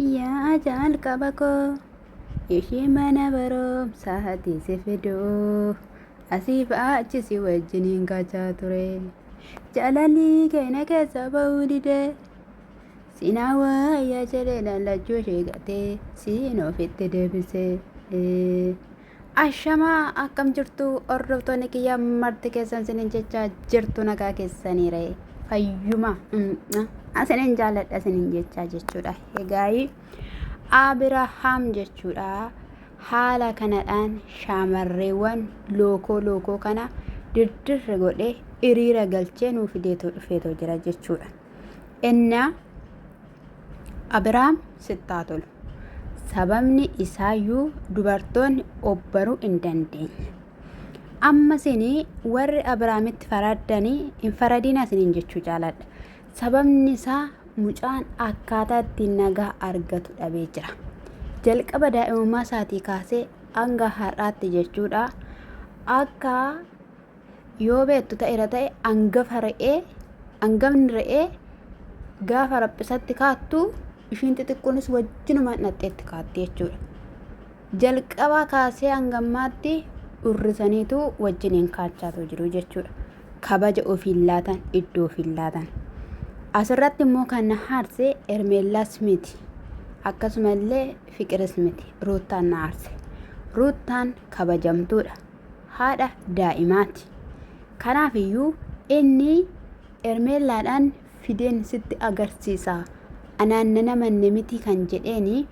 Yaa jalqaba koo ishee mana barumsaati si fiduu asiif achi si wajjiniin kaachaa ture jaalalli keenya keessa ba'uu didee sinaa wayyaa jedhee lallachuu ishee gatee siin ofitti deebisee ashamaa akkam jirtu hordoftoonni kiyya marti keessan sinin jechaa jirtu nagaa keessaniire fayyuma asinin jaaladha sinin jechaa jechuudha. Egaa Abirahaam jechuudha haala kanadhaan shaamarreewwan lookoo kana dirdirra godhee hiriira galchee nuuf fideetoo dhufeetoo jira jechuudha. Inna Abirahaam sittaa tolu sababni isaayyuu dubartoonni obbaruu hin dandeenye. Amma sinii warri Abiraamitti faraddanii hin faradina siniin jechuu jaaladha. Sababni isaa mucaan akkaataa ittiin nagaa argatu dhabee jira. Jalqaba daa'imummaa isaatii kaasee hanga har'aatti jechuudha. Akka yoo beektu ta'eera ta'e hangafni re'ee gaafa raphisatti kaattu ishiin xixiqqoonis wajjinuma hidhatteetti kaatti jechuudha. Jalqaba kaasee hangammaatti urrisaniitu wajjiniin kaachaatu jiru jechuudha. Kabaja ofiin laatan, iddoo ofiin laatan. Asirratti immoo kan na haarse Ermeellaas miti. Akkasumallee Fiqiris miti. Ruuttaan na haarse. Ruuttaan kabajamtuudha. Haadha daa'imaati. Kanaafiyyuu inni Ermeellaadhaan fideen sitti agarsiisa. Anaannana manne miti kan jedheeni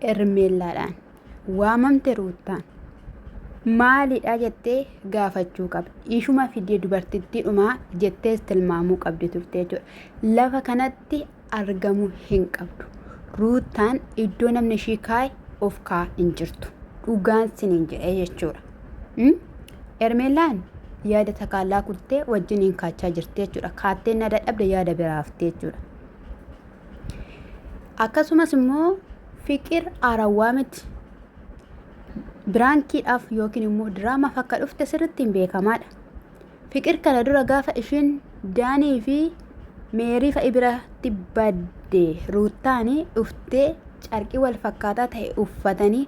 Ermeellaadhaan waamamte Ruuttaan. Maalidha jettee gaafachuu qabdi. Ishuma fidee dubartittiidhuma jettees tilmaamuu qabdi turte jechuudha. Lafa kanatti argamuu hin qabdu. Ruuttaan iddoo namni ishii kaa'e of kaa'aa hin jirtu. Dhugaan siniin jedhee jechuudha. Ermeellaan yaada takaalaa kuttee wajjiniin kaachaa jirti jechuudha. Kaattee na dadhabde yaada biraaftee jechuudha. Akkasumas immoo Fiqir Arawwaa miti. Biraankiidhaaf yookiin immoo diraamaaf akka dhufte sirriitti hin beekamaadha. Fiqir kana dura gaafa ishiin Daanii fi Meerii fa'i biratti baddee Ruuttaanii dhuftee carqii wal fakkaataa ta'e uffatanii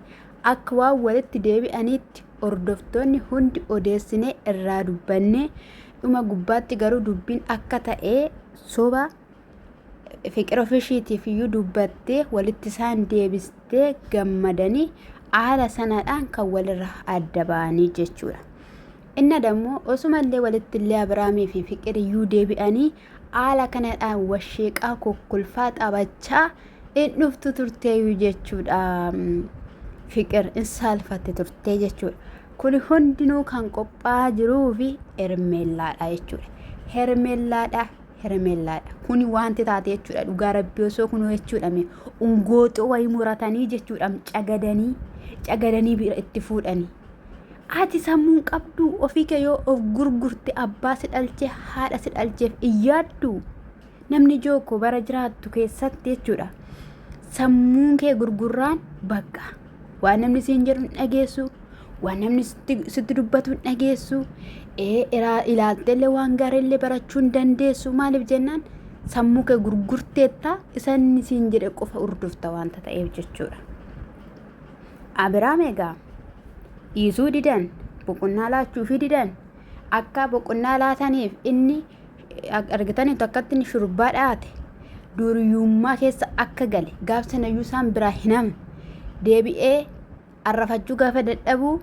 akka waan walitti deebi'aniitti hordoftoonni hundi odeessinee irraa dubbannee dhuma gubbaatti garuu dubbiin akka ta'e soba Fiqir ofishiitiif iyyuu dubbattee walitti isaan deebistee gammadanii haala sanadhaan kan walirraa adda ba'anii jechuudha. Inna dammoo osumallee walitti illee Abiraamii fi Fiqir iyyuu deebi'anii haala kanadhaan washeeqaa kokkolfaa taphachaa in dhuftu turteeyyuu jechuudha. Fiqir in saalfatte turtee jechuudha. Kuni hundinuu kan qophaa'aa jiruu fi Ermeellaadha jechuudha. Hermeellaadha. Kuni wanti taate jechuudha. Dhugaa rabbii osoo kun jechuudha. Ungooxoo wayii muratanii jechuudha. Cagadanii bira itti fuudhanii. Ati sammuun qabdu ofii kee yoo of gurgurte abbaa si dhalchee haadha si dhalcheef iyyaaddu. Namni jooko bara jiraattu keessatti jechuudha. Sammuun kee gurgurraan bakka. Waan namni siin jedhu hin dhageessu. Waan namni sitti dubbatu hin dhageessu. Ilaalteellee waan gaariillee barachuu hin dandeessu. Maaliif jennaan sammuu kee gurgurteetta isanni siin jedhe qofa hordofta wanta ta'eef jechuudha. Abiraam egaa dhiisuu didan boqonnaa laachuufii didan akka boqonnaa laataniif inni argitaniitu akkatti inni shurbaa dhaate duuriyyummaa keessa akka gale gaafsanayyuu isaan biraa hin hamne deebi'ee arrafachuu gaafa dadhabuu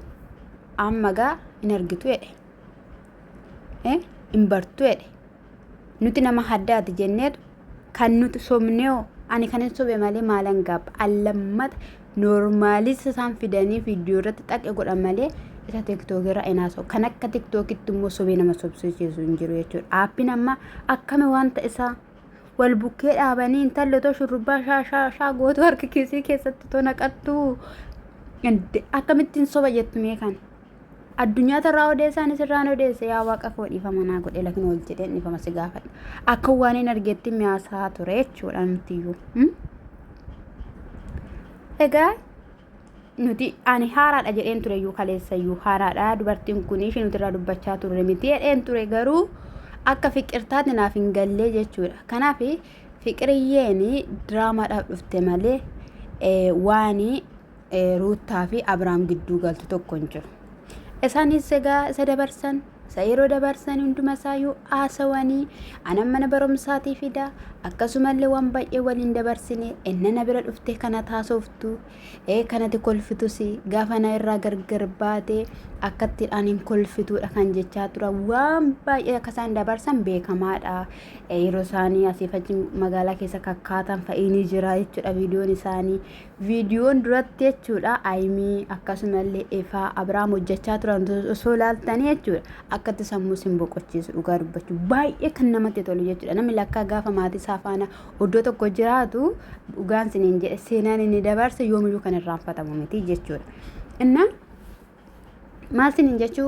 amma gaa hin argitu jedhe. In bartu jedhe. Nuti nama haddaati jenneetu kan nuti sobneeoo ani kan hin sobe malee maalan gaabba allammata noormaalis isaan fidanii viidiyoo irratti xaqe godhan malee isa tiktookii irra inaasoo kan akka tiktookitti immoo sobee nama sobsiisu hin jiru jechuudha. Aappiin amma akkami wanta isaa wal bukkee dhaabanii intalli otoo shurrubbaa shaa gootu harka kiisii keessatti otoo naqattu akkamittiin soba jettumee kana. Addunyaa irraa odeessaan isirraan odeesse yaa waaqa koo dhiifama naa godhe lakin ol jedheen dhiifama si gaafadha. Akka waan hin argeetti miyaasaa ture jechuudha nutiyyuu. Egaa nuti ani haaraadha jedheen tureyyuu kaleessayyuu haaraadha dubartiin kun ishee nuti irraa dubbachaa turre miti jedheen ture garuu akka fiqirtaatti naaf hin gallee jechuudha. Kanaaf fiqiriyyeeni diraamaadhaaf dhufte malee waani ruuttaa fi Abiraam gidduu galtu tokko hin jiru. Isaanis egaa isa dabarsan isa yeroo dabarsan hunduma isaayyuu haasawanii anan mana barumsaatii fida akkasumallee waan baay'ee waliin dabarsine innana bira dhufte kana taasoftu kanatti kolfitus gaafa na irraa gargar baate akkattiidhaan hin kolfituudha kan jechaa tura waan baay'ee akka isaan dabarsan beekamaadha. Yeroo isaanii asii fachi magaalaa keessa kakkaatan fa'inii jira jechuudha viidiyoon duratti jechuudha Aayimii akkasumallee Efaa Abiraam hojjechaa turan osoo laaltanii jechuudha akkatti sammuu sin boqochiisu dhugaa dubbachuu baay'ee kan namatti tolu jechuudha. Namni lakkaa gaafa maatii isaa faana iddoo tokko jiraatu dhugaan siniin jedhe seenaan inni dabarse yoomiyyuu kan irraanfatamu miti jechuudha. Inna maal siniin jechuu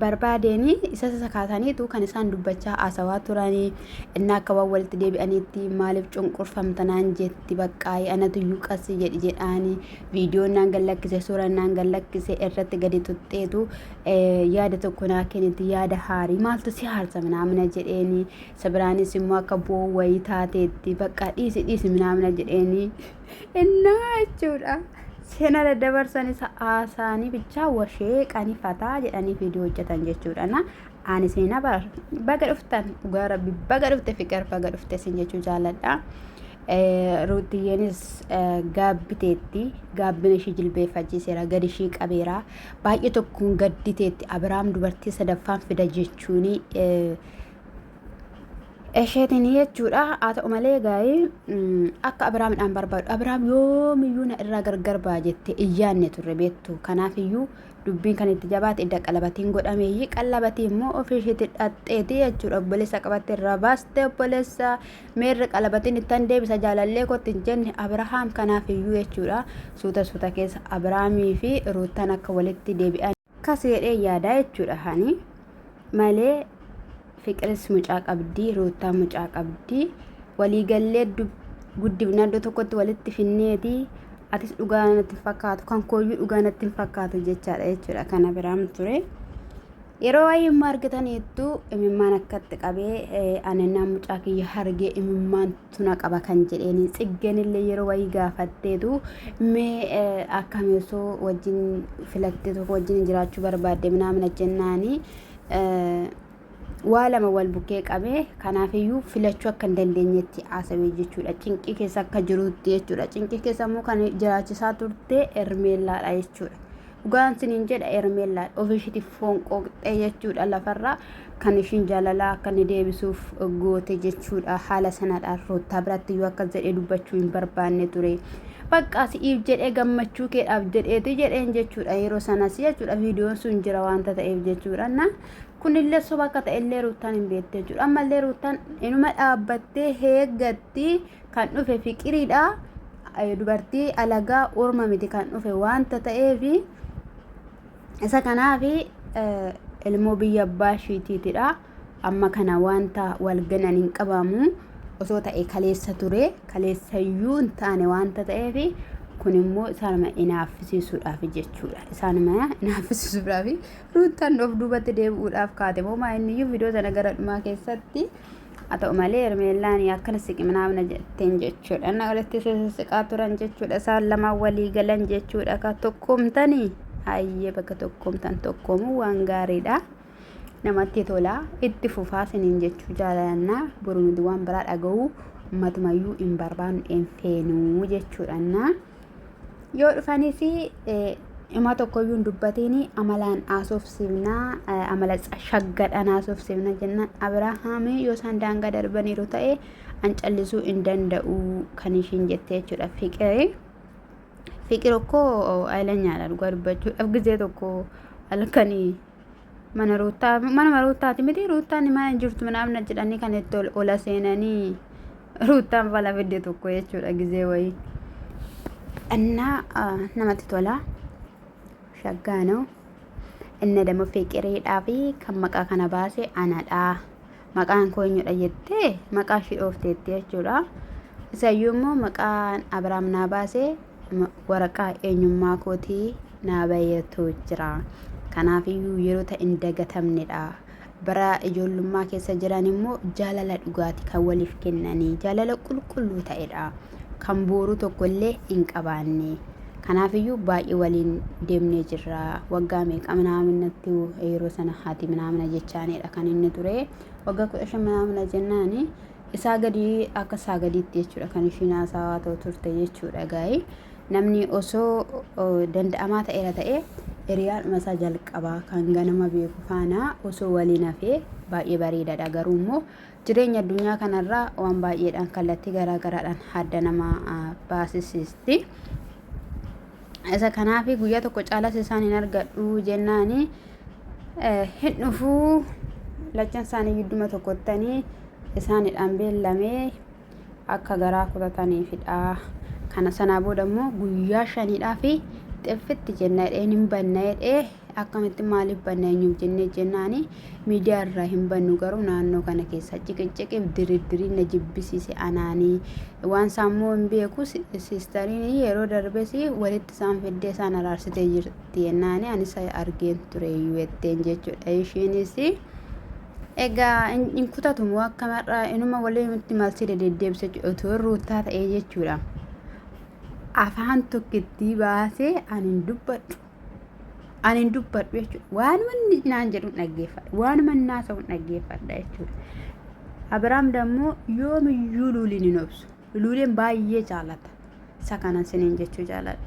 barbaadeeni isa sakaataniitu kan isaan dubbachaa haasawaa turanii inni akka waan walitti deebi'aniitti maaliif cunqurfamtanaan jetti baqqaayii anatuyyuu qassi jedhaanii viidiyoon naan gallakkise suuraan naan gallakkise irratti gadi tutteetu yaada tokko naa kenniti yaada haarii maaltu si haarsa minaamina jedheeni sabiraanis immoo akka boo wayii taateetti baqqaa dhiisi minaamina jedheeni innaa jechuudha. Sena daddabarsanis haasaanii bichaa washee qanifataa jedhanii viidiyoo hojjetan jechuudha. Ani seenaa baga dhuftan dhugaa rabbi baga dhufte fiqir baga dhufte sin jechuu jaaladha. Ruutiyyeenis gaabbiteetti gaabbina ishii jilbeeffachiiseera gadi ishii qabeera baay'ee tokkoon gadditeetti Abiraam dubartii sadaffaan fida jechuuni Esheetiin jechuudha haa ta'u malee gaa'ii akka Abiraamidhaan barbaadu Abiraam yoomiyyuu na irraa gargar ba'a jette iyyaanne turre beektu kanaafiyyuu dubbiin kan itti jabaate idda qalabatiin godhameeyyi qallabatii immoo ofii isheetti dhaxxeeti jechuudha obboleessa qabatte irraa baaste obboleessa meerre qalabatiin ittan deebisa jaalallee kootti hin jenne Abiraam kanaafiyyuu jechuudha suuta keessa Abiraamii fi Ruutaan akka walitti deebi'an akkas jedhee yaadaa jechuudha hani malee fiqiris mucaa qabdii Ruutaan mucaa qabdii waliigallee guddifna iddoo tokkotti walitti finneeti atis dhugaa natti fakkaatu kan kooyyuu dhugaa natti fakkaatu jechaadha jechuudha kan Abiraam ture. Yeroo waa'ee argataniitu imimmaan akkatti qabee anannaa mucaa kiyya hargee imimmaan tuna qaba kan jedheeni xiggeenillee yeroo waa'ee gaafatteetu mee akkamiisoo wajjin filattee tokko wajjin jiraachuu barbaadde minaamina jennaanii waa lama wal bukkee qabee kanaafiyyuu filachuu akka hin dandeenyetti haasawee jechuudha. Cinqii keessa akka jirutti jechuudha. Cinqii keessa immoo kan jiraachisaa turte Ermeellaadha jechuudha. Dhugaan siniin jedha Ermeellaadha. Ofiishiitiif foon qooqxee jechuudha lafarraa kan ishiin jaalalaa akka inni deebisuuf goote jechuudha. Haala sanaadhaan Ruutaa biratti iyyuu akkas jedhee dubbachuu hin barbaanne ture. Bakka si'iif jedhee gammachuu keedhaaf jedheeti jedheen jechuudha. Yeroo sanas jechuudha viidiyoon sun jira waanta ta'eef jechuudha. Kunillee soba akka ta'ellee Ruutaan hin beekte jechuudha. Ammallee Ruutaan inuma dhaabbattee heeggatti kan dhufe fiqiriidha. Dubartii alagaa orma miti kan dhufe waanta ta'eef isa kanaaf ilmoo biyya abbaa ishiitiidha. Amma kana waanta walganan hin qabamu osoo ta'e kaleessa ture kaleessayyuu hin taane waanta ta'eef kun immoo isaanuma inaaffisiisuudhaaf jechuudha. Isaanuma inaaffisiisuudhaaf Ruutaan of duubatti deebi'uudhaaf kaate moo maa'inniyyuu viidiyoo sana gara dhumaa keessatti haa ta'u malee Ermeellaan akkana siqimnaamna jetteen jechuudha. Inni walitti siqaa turan jechuudha. Isaan lamaan walii galan jechuudha. Akka tokkoomtanii hayyee bakka tokkoomtan tokkoomuu waan gaariidha. Namatti tola itti fufaa siniin jechuu jaalannaa boruu nuti waan biraa dhaga'uu ummatumayyuu hin barbaannu hin feenuu jechuudha. Yoo dhufanis ima tokkoyyuu hin dubbatiin amalaan haasofsiifnaa amala shaggadhaan haasofsiifna jennaan Abirahaamii yoo isaan daangaa darbaniiru ta'e an callisuu hin danda'u kan ishiin jette jechuudha. Fiqir okkoo aylanyaadha dhugaa dubbachuudhaaf gizee tokko halkanii mana Ruutaati miti Ruutaan mana jirtu minaamna jedhanii kan itti ola seenanii Ruutaan fala fidde tokko jechuudha gizee wayii. Innaa namatti tola shaggaanoo inni dammoo fiqiriidhaa fi kan maqaa kana baase anadha. Maqaan koo eenyudha jettee maqaa ishii dhoofteetti jechuudha. Isayyuu immoo maqaan Abiraam naa baase waraqaa eenyummaa kootii naa bayeetu jira. Kanaafiyyuu yeroo ta'e hin dagatamnedha. bara ijoollummaa keessa jiran immoo jaalala dhugaati kan waliif kennanii jaalala qulqulluu ta'edha kan booruu tokkollee hin qabaanne. Kanaafiyyuu baay'ee waliin deemnee jirra waggaa meeqa minaaminatti yeroo sana haati minaamina jechaanidha kan inni ture waggaa 15 minaamina jennaani isaa gadi akka isaa gadiitti jechuudha kan ishiin haasaa ta'u turte jechuudha gaa'ii namni osoo danda'amaa ta'eera ta'e hiriyaan masaa jalqabaa kan ganama beeku faana osoo waliin hafee baay'ee bareedaadha garuu immoo jireenya addunyaa kanarraa waan baay'eedhaan kallattii garaagaraadhaan hadda nama baasisisti. Isa kanaafi guyyaa tokko caalas isaan hin argadhu jennaani hin dhufuu lachan isaanii gidduma tokkottanii isaanidhaan beellamee akka garaa kutataniifidha. Kana sanaa booda immoo guyyaa 5 fi xeffitti jennaadheen hin bannaadhee akkamitti maaliif banna eenyuuf jennee jennaani miidiyaa irraa hin bannu garuu naannoo kana keessa ciqinciqiif diriirii na jibbisiise anaanii waan saammoo hin beeku siistariin yeroo darbes walitti isaan fiddee isaan araarsitee jirti jennaani anis argeen ture yuetteen jechuudha ishiinis egaa hin kutatumoo akkamarraa inuma walitti malsii deddeebise otoo ruutaa ta'ee jechuudha. Afaan tokkitti baasee ani hin dubbadhu jechuudha. Waanuma inni naan jedhu dhaggeeffadha. Waanuma inni haasa'u dhaggeeffadha jechuudha. Abiraam dammoo yoomiyyuu luuliin hin obsu. Luuliin baay'ee jaalata. Isa kanan siniin jechuu jaaladha.